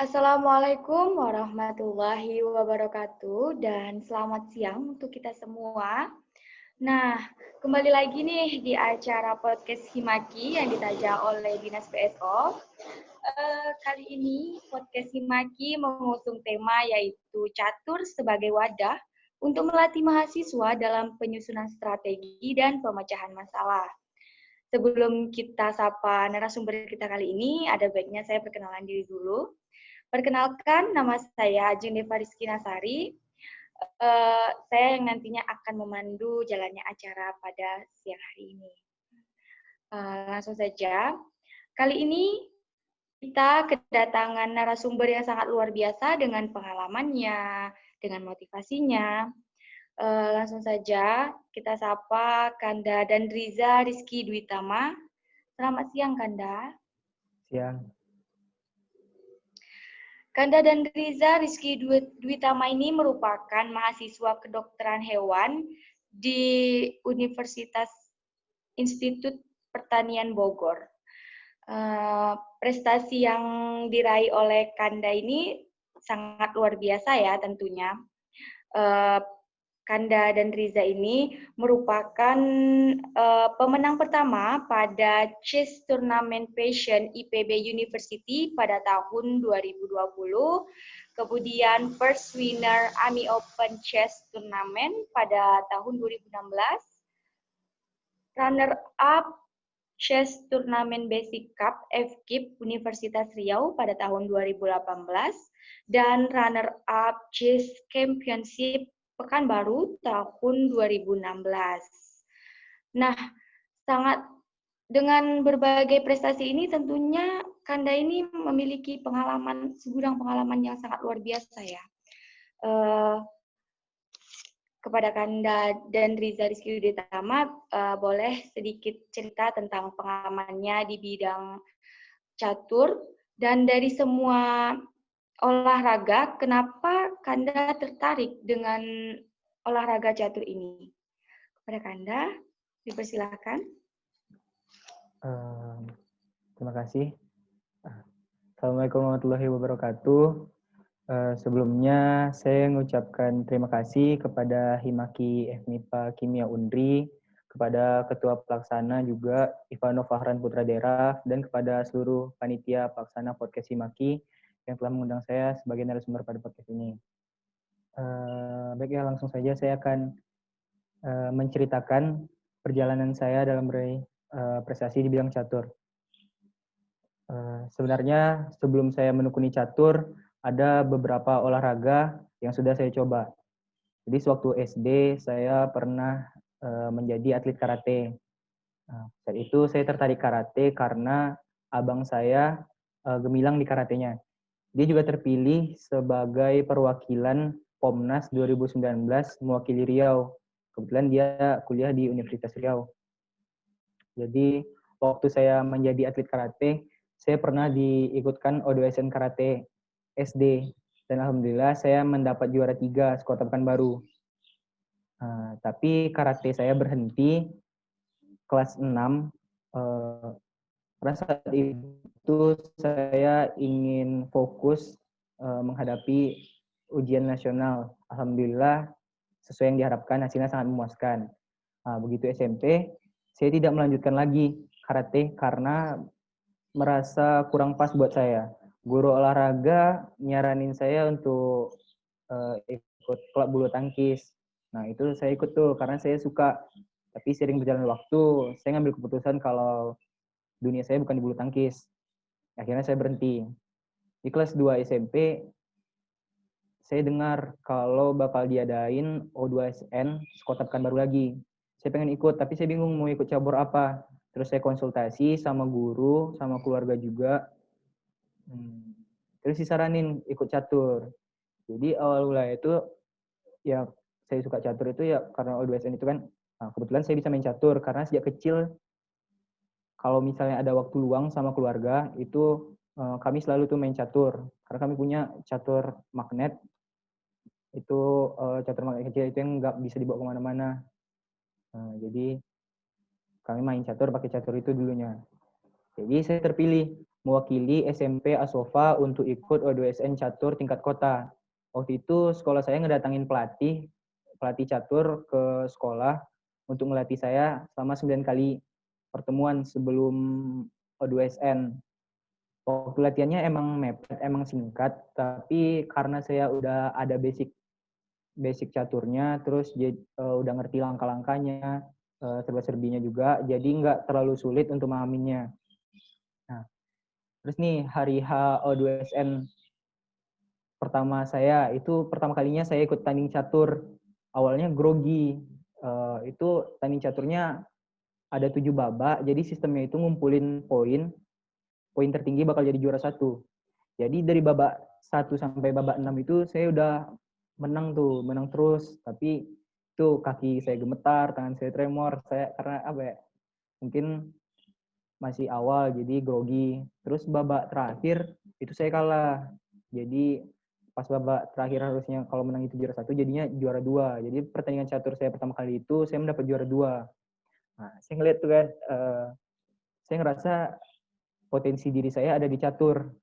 Assalamualaikum warahmatullahi wabarakatuh dan selamat siang untuk kita semua. Nah, kembali lagi nih di acara podcast Himaki yang ditajak oleh Dinas PSO. Kali ini podcast Himaki mengusung tema yaitu catur sebagai wadah untuk melatih mahasiswa dalam penyusunan strategi dan pemecahan masalah. Sebelum kita sapa narasumber kita kali ini, ada baiknya saya perkenalan diri dulu. Perkenalkan, nama saya Jennifer Rizky Nasari. Saya yang nantinya akan memandu jalannya acara pada siang hari ini. Langsung saja, kali ini kita kedatangan narasumber yang sangat luar biasa dengan pengalamannya, dengan motivasinya. Langsung saja kita sapa Kanda dan Riza Rizky Dwitama. Selamat siang, Kanda. Siang. Kanda dan Riza Rizky Dwitama ini merupakan mahasiswa kedokteran hewan di Universitas Institut Pertanian Bogor. Prestasi yang diraih oleh Kanda ini sangat luar biasa ya tentunya. Kanda dan Riza ini merupakan pemenang pertama pada Chess Tournament Passion IPB University pada tahun 2020, kemudian first winner AMI Open Chess Tournament pada tahun 2016, runner-up Chess Tournament Basic Cup FKIP Universitas Riau pada tahun 2018, dan runner-up Chess Championship Pekanbaru tahun 2016. Nah, dengan berbagai prestasi ini tentunya Kanda ini memiliki segudang pengalaman yang sangat luar biasa ya. Kepada Kanda dan Riza Rizky Dwitama, boleh sedikit cerita tentang pengalamannya di bidang catur, dan dari semua olahraga, kenapa Kanda tertarik dengan olahraga catur ini? Kepada Kanda, dipersilakan. Terima kasih. Assalamualaikum warahmatullahi wabarakatuh. Sebelumnya saya mengucapkan terima kasih kepada Himaki FMIPA Kimia Undri, kepada Ketua Pelaksana juga Ivano Fahran Putraderaf, dan kepada seluruh panitia pelaksana podcast Himaki yang telah mengundang saya sebagai narasumber pada podcast ini. Baik ya, langsung saja saya akan menceritakan perjalanan saya dalam meraih prestasi di bidang catur. Sebenarnya sebelum saya menekuni catur, ada beberapa olahraga yang sudah saya coba. Jadi sewaktu SD saya pernah menjadi atlet karate. Saat itu saya tertarik karate karena abang saya gemilang di karatenya. Dia juga terpilih sebagai perwakilan Pomnas 2019 mewakili Riau. Kebetulan dia kuliah di Universitas Riau. Jadi waktu saya menjadi atlet karate, saya pernah diikutkan O2SN Karate SD, dan alhamdulillah saya mendapat juara 3 sekota Pekanbaru. Tapi karate saya berhenti kelas 6, karena saat itu saya ingin fokus menghadapi ujian nasional. Alhamdulillah sesuai yang diharapkan, hasilnya sangat memuaskan. Begitu SMP, saya tidak melanjutkan lagi karate karena merasa kurang pas buat saya. Guru olahraga nyaranin saya untuk ikut klub bulu tangkis. Nah, itu saya ikut tuh karena saya suka. Tapi sering berjalan waktu, saya ngambil keputusan kalau dunia saya bukan di bulu tangkis. Akhirnya saya berhenti. Di kelas 2 SMP, saya dengar kalau bakal diadain O2SN sekota Pekanbaru lagi. Saya pengen ikut, tapi saya bingung mau ikut cabur apa. Terus saya konsultasi sama guru, sama keluarga juga. Terus disaranin ikut catur. Jadi awal mula itu, ya saya suka catur itu ya karena O2SN itu kan, kebetulan saya bisa main catur. Karena sejak kecil, kalau misalnya ada waktu luang sama keluarga, itu kami selalu tuh main catur. Karena kami punya catur magnet, itu catur magnet kecil itu yang nggak bisa dibawa kemana-mana. Jadi kami main catur pakai catur itu dulunya. Jadi saya terpilih mewakili SMP Asova untuk ikut O2SN catur tingkat kota. Waktu itu sekolah saya ngedatangin pelatih catur ke sekolah untuk ngelatih saya selama 9 kali pertemuan sebelum O2SN. Waktu latihannya emang mepet, emang singkat, tapi karena saya udah ada basic caturnya, terus udah ngerti langkah-langkahnya, serba-serbinya juga, jadi nggak terlalu sulit untuk memahaminya. Nah, terus nih hari H O2SN pertama saya, itu pertama kalinya saya ikut tanding catur. Awalnya grogi, itu tanding caturnya ada 7 babak, jadi sistemnya itu ngumpulin poin tertinggi bakal jadi juara 1. Jadi dari babak 1 sampai babak 6 itu saya udah menang terus. Tapi itu kaki saya gemetar, tangan saya tremor, saya karena apa ya, mungkin masih awal jadi grogi. Terus babak terakhir itu saya kalah. Jadi pas babak terakhir harusnya kalau menang itu juara 1, jadinya juara 2. Jadi pertandingan catur saya pertama kali itu saya mendapat juara 2. Nah, saya ngeliat tuh kan, saya ngerasa potensi diri saya ada di catur.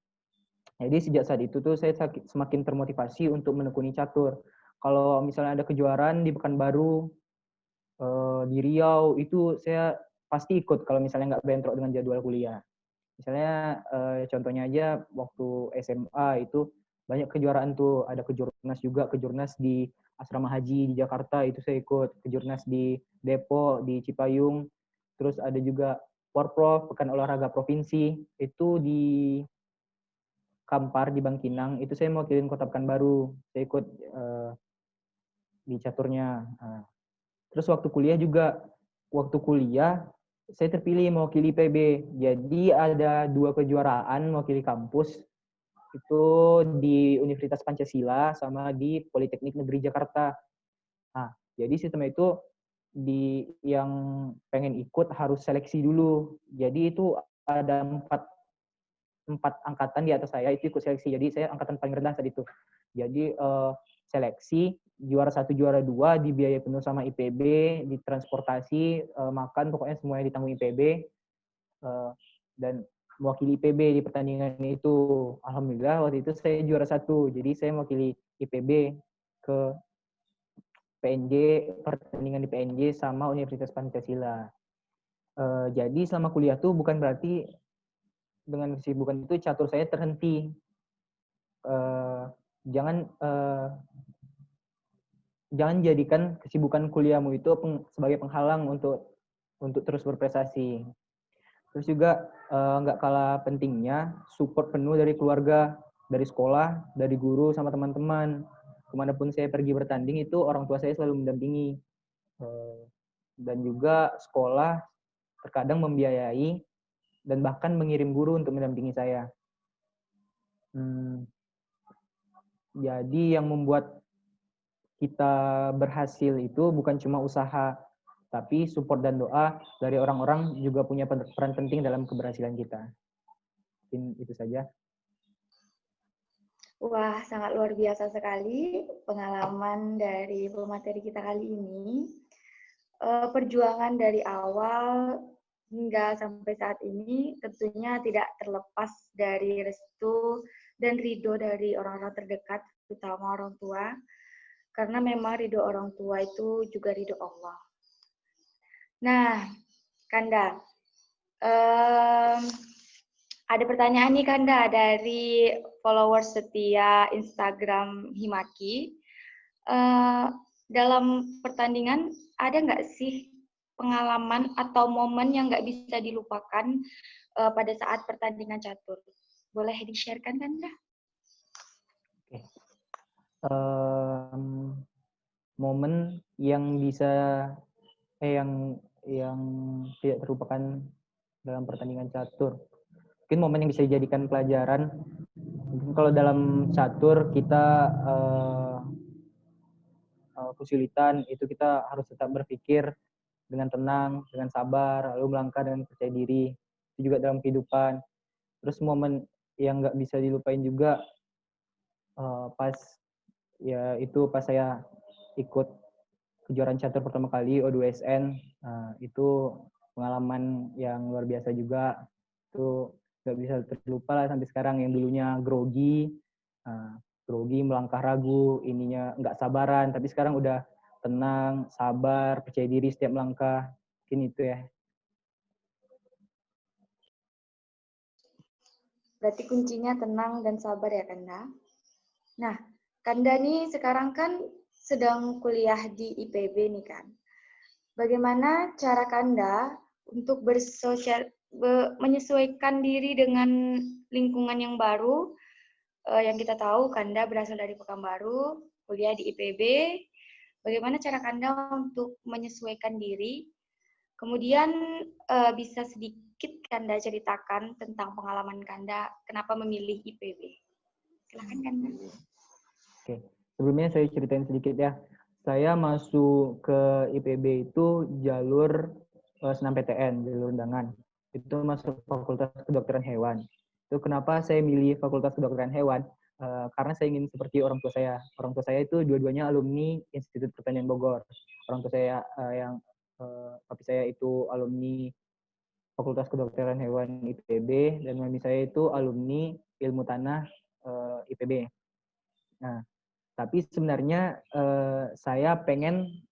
Jadi sejak saat itu tuh saya semakin termotivasi untuk menekuni catur. Kalau misalnya ada kejuaraan di Pekanbaru, di Riau, itu saya pasti ikut kalau misalnya nggak bentrok dengan jadwal kuliah. Misalnya contohnya aja waktu SMA itu banyak kejuaraan tuh, ada kejurnas juga, kejurnas di Asrama Haji di Jakarta itu saya ikut, kejurnas di Depok, di Cipayung, terus ada juga Porprov, Pekan Olahraga Provinsi, itu di Kampar di Bangkinang, itu saya mewakilin Kota Pekanbaru, saya ikut di caturnya. Nah, terus waktu kuliah saya terpilih mewakili PB. Jadi ada 2 kejuaraan mewakili kampus, itu di Universitas Pancasila sama di Politeknik Negeri Jakarta. Nah, jadi sistemnya itu yang pengen ikut harus seleksi dulu. Jadi itu ada 4 angkatan di atas saya itu ikut seleksi. Jadi saya angkatan paling rendah saat itu. Jadi seleksi juara 1, juara 2 dibiayai penuh sama IPB, di transportasi, makan, pokoknya semuanya ditanggung IPB, dan mewakili IPB di pertandingan itu. Alhamdulillah waktu itu saya juara 1. Jadi saya mewakili IPB ke PNJ, pertandingan di PNJ sama Universitas Pancasila. Jadi selama kuliah tuh bukan berarti dengan kesibukan itu catur saya terhenti. Jangan jadikan kesibukan kuliahmu itu sebagai penghalang untuk terus berprestasi. Terus juga nggak kalah pentingnya support penuh dari keluarga, dari sekolah, dari guru sama teman-teman. Kemanapun saya pergi bertanding itu orang tua saya selalu mendampingi. Dan juga sekolah terkadang membiayai dan bahkan mengirim guru untuk mendampingi saya. Jadi yang membuat kita berhasil itu bukan cuma usaha, tapi support dan doa dari orang-orang juga punya peran penting dalam keberhasilan kita. Mungkin itu saja. Wah, sangat luar biasa sekali pengalaman dari pemateri kita kali ini. Perjuangan dari awal hingga sampai saat ini tentunya tidak terlepas dari restu dan ridho dari orang-orang terdekat, terutama orang tua. Karena memang ridho orang tua itu juga ridho Allah. Nah, Kanda, ada pertanyaan nih Kanda dari followers setia Instagram Himaki. Dalam pertandingan ada nggak sih pengalaman atau momen yang nggak bisa dilupakan pada saat pertandingan catur? Boleh di-share-kan Kanda? Oke. Momen yang yang tidak terlupakan dalam pertandingan catur. Mungkin momen yang bisa dijadikan pelajaran. Mungkin kalau dalam catur kita kesulitan, itu kita harus tetap berpikir dengan tenang, dengan sabar, lalu melangkah dengan percaya diri. Itu juga dalam kehidupan. Terus momen yang nggak bisa dilupain juga pas saya ikut kejuaraan catur pertama kali O2SN, itu pengalaman yang luar biasa juga. Itu nggak bisa terlupa lah sampai sekarang. Yang dulunya grogi, melangkah ragu, ininya nggak sabaran, tapi sekarang udah tenang, sabar, percaya diri setiap melangkah. Mungkin itu ya. Berarti kuncinya tenang dan sabar ya Kanda. Nah, Kanda nih sekarang kan sedang kuliah di IPB nih kan. Bagaimana cara Kanda untuk menyesuaikan diri dengan lingkungan yang baru? Yang kita tahu Kanda berasal dari Pekanbaru, kuliah di IPB. Bagaimana cara Kanda untuk menyesuaikan diri? Kemudian bisa sedikit Kanda ceritakan tentang pengalaman Kanda kenapa memilih IPB. Silakan Kanda. Oke, sebelumnya saya ceritain sedikit ya. Saya masuk ke IPB itu jalur senam PTN, jalur undangan. Itu masuk Fakultas Kedokteran Hewan. Itu kenapa saya milih Fakultas Kedokteran Hewan? Karena saya ingin seperti orang tua saya. Orang tua saya itu dua-duanya alumni Institut Pertanian Bogor. Orang tua saya papi saya itu alumni Fakultas Kedokteran Hewan IPB dan mami saya itu alumni Ilmu Tanah IPB. Nah, tapi sebenarnya saya pengen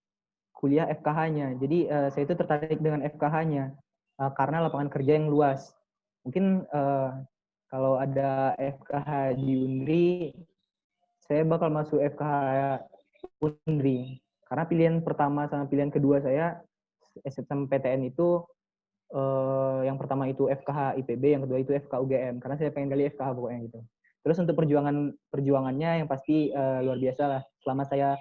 kuliah FKH-nya. Jadi saya itu tertarik dengan FKH-nya karena lapangan kerja yang luas. Mungkin kalau ada FKH di Unri, saya bakal masuk FKH Unri. Karena pilihan pertama sama pilihan kedua saya SNMPTN itu yang pertama itu FKH IPB, yang kedua itu FK UGM. Karena saya pengen kali FKH pokoknya gitu. Terus untuk perjuangannya yang pasti luar biasa lah. Selama saya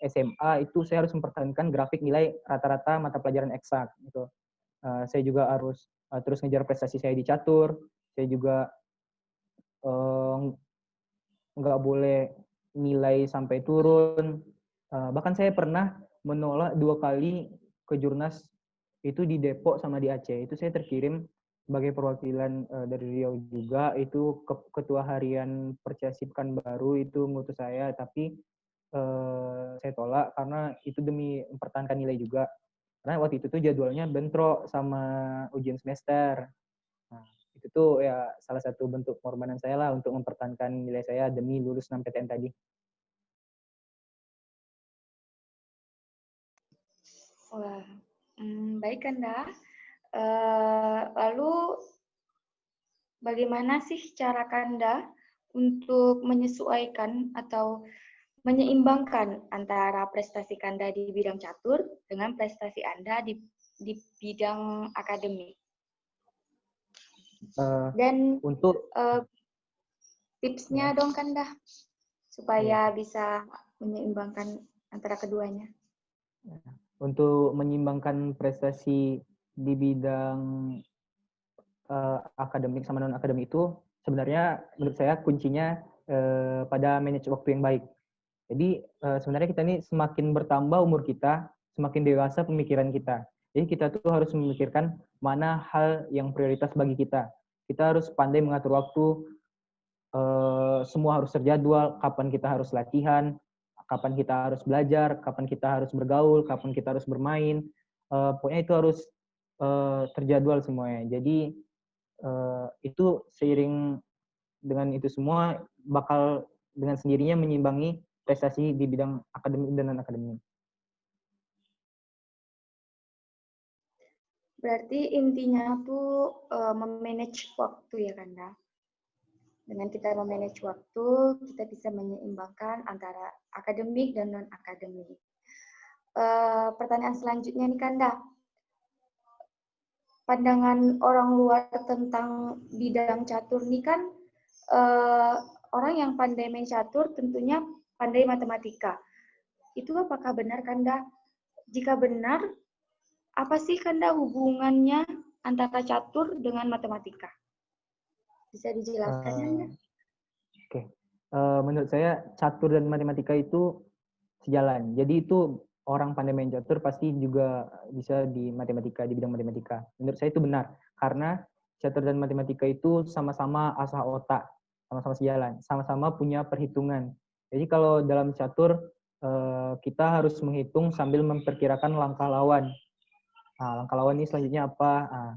SMA itu saya harus mempertahankan grafik nilai rata-rata mata pelajaran eksak gitu. Saya juga harus terus ngejar prestasi saya di catur. Saya juga nggak boleh nilai sampai turun. Bahkan saya pernah menolak 2 kali ke Jurnas itu di Depok sama di Aceh. Itu saya terkirim sebagai perwakilan dari Riau juga. Itu ketua harian Percasib Pekanbaru itu ngutus saya, tapi saya tolak karena itu demi mempertahankan nilai juga. Karena waktu itu tuh jadwalnya bentrok sama ujian semester. Nah, itu tuh ya salah satu bentuk pengorbanan saya lah untuk mempertahankan nilai saya demi lulus 6 PTN tadi. Wah, baik Kanda. Lalu bagaimana sih cara Kanda untuk menyesuaikan atau menyeimbangkan antara prestasi Kanda di bidang catur dengan prestasi Anda di bidang akademik? Dan Untuk tipsnya ya, dong Kanda, ya, supaya bisa menyeimbangkan antara keduanya. untuk menyeimbangkan prestasi di bidang akademik sama non akademik itu sebenarnya menurut saya kuncinya pada manage waktu yang baik. Jadi sebenarnya kita ini semakin bertambah umur kita, semakin dewasa pemikiran kita. Jadi kita tuh harus memikirkan mana hal yang prioritas bagi kita. Kita harus pandai mengatur waktu, semua harus terjadwal, kapan kita harus latihan, kapan kita harus belajar, kapan kita harus bergaul, kapan kita harus bermain. Pokoknya itu harus terjadwal semuanya. Jadi itu seiring dengan itu semua bakal dengan sendirinya menyimbangi prestasi di bidang akademik dan non akademik. Berarti intinya tuh memanage waktu ya Kanda. Dengan kita memanage waktu, kita bisa menyeimbangkan antara akademik dan non-akademik. Pertanyaan selanjutnya nih Kanda, pandangan orang luar tentang bidang catur nih kan, orang yang pandai main catur tentunya pandai matematika. Itu apakah benar Kanda? Jika benar, apa sih Kanda hubungannya antara catur dengan matematika? Bisa dijelaskan Kanda? Oke. Menurut saya catur dan matematika itu sejalan. Jadi itu orang pandai main catur pasti juga bisa di matematika, di bidang matematika. Menurut saya itu benar. Karena catur dan matematika itu sama-sama asah otak, sama-sama sejalan, sama-sama punya perhitungan. Jadi kalau dalam catur kita harus menghitung sambil memperkirakan langkah lawan. Nah, langkah lawan ini selanjutnya apa? Nah,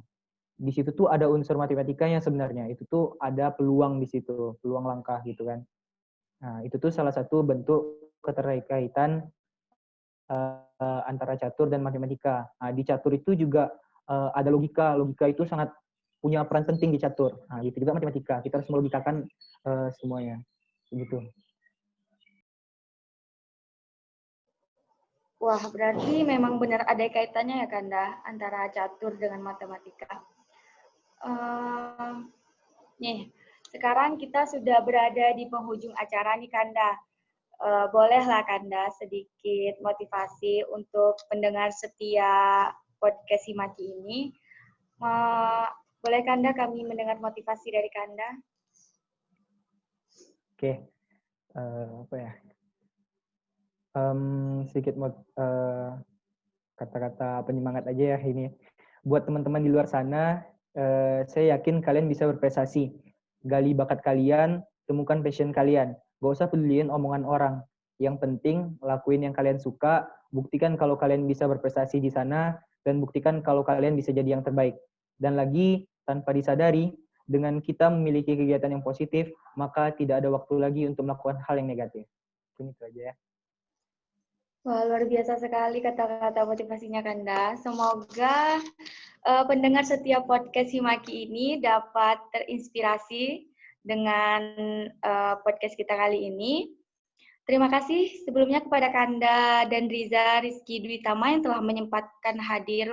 di situ tuh ada unsur matematikanya sebenarnya. Itu tuh ada peluang di situ, peluang langkah gitu kan. Nah, itu tuh salah satu bentuk keterkaitan antara catur dan matematika. Nah, di catur itu juga ada logika. Logika itu sangat punya peran penting di catur. Nah, gitu juga matematika. Kita harus melogikakan semuanya. Begitu. Wah, berarti memang benar ada kaitannya ya Kanda antara catur dengan matematika. Nih, sekarang kita sudah berada di penghujung acara nih Kanda. Bolehlah Kanda sedikit motivasi untuk pendengar setia podcast Himaki ini. Boleh Kanda kami mendengar motivasi dari Kanda? Oke, apa ya? Sedikit kata-kata penyemangat aja ya ini. Buat teman-teman di luar sana, saya yakin kalian bisa berprestasi. Gali bakat kalian, temukan passion kalian. Gak usah peduliin omongan orang. Yang penting, lakuin yang kalian suka, buktikan kalau kalian bisa berprestasi di sana, dan buktikan kalau kalian bisa jadi yang terbaik. Dan lagi, tanpa disadari, dengan kita memiliki kegiatan yang positif, maka tidak ada waktu lagi untuk melakukan hal yang negatif. Itu aja ya. Wah, luar biasa sekali kata-kata motivasinya Kanda. Semoga pendengar setiap podcast Himaki ini dapat terinspirasi dengan podcast kita kali ini. Terima kasih sebelumnya kepada Kanda dan Riza Rizky Dwi Tama yang telah menyempatkan hadir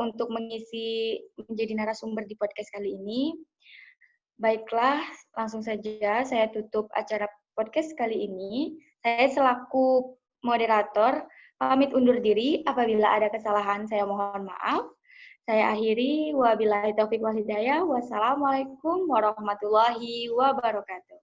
untuk mengisi menjadi narasumber di podcast kali ini. Baiklah, langsung saja saya tutup acara podcast kali ini. Saya selaku moderator pamit undur diri. Apabila ada kesalahan, saya mohon maaf. Saya akhiri, wabillahi taufiq wal hidayah. Wassalamualaikum warahmatullahi wabarakatuh.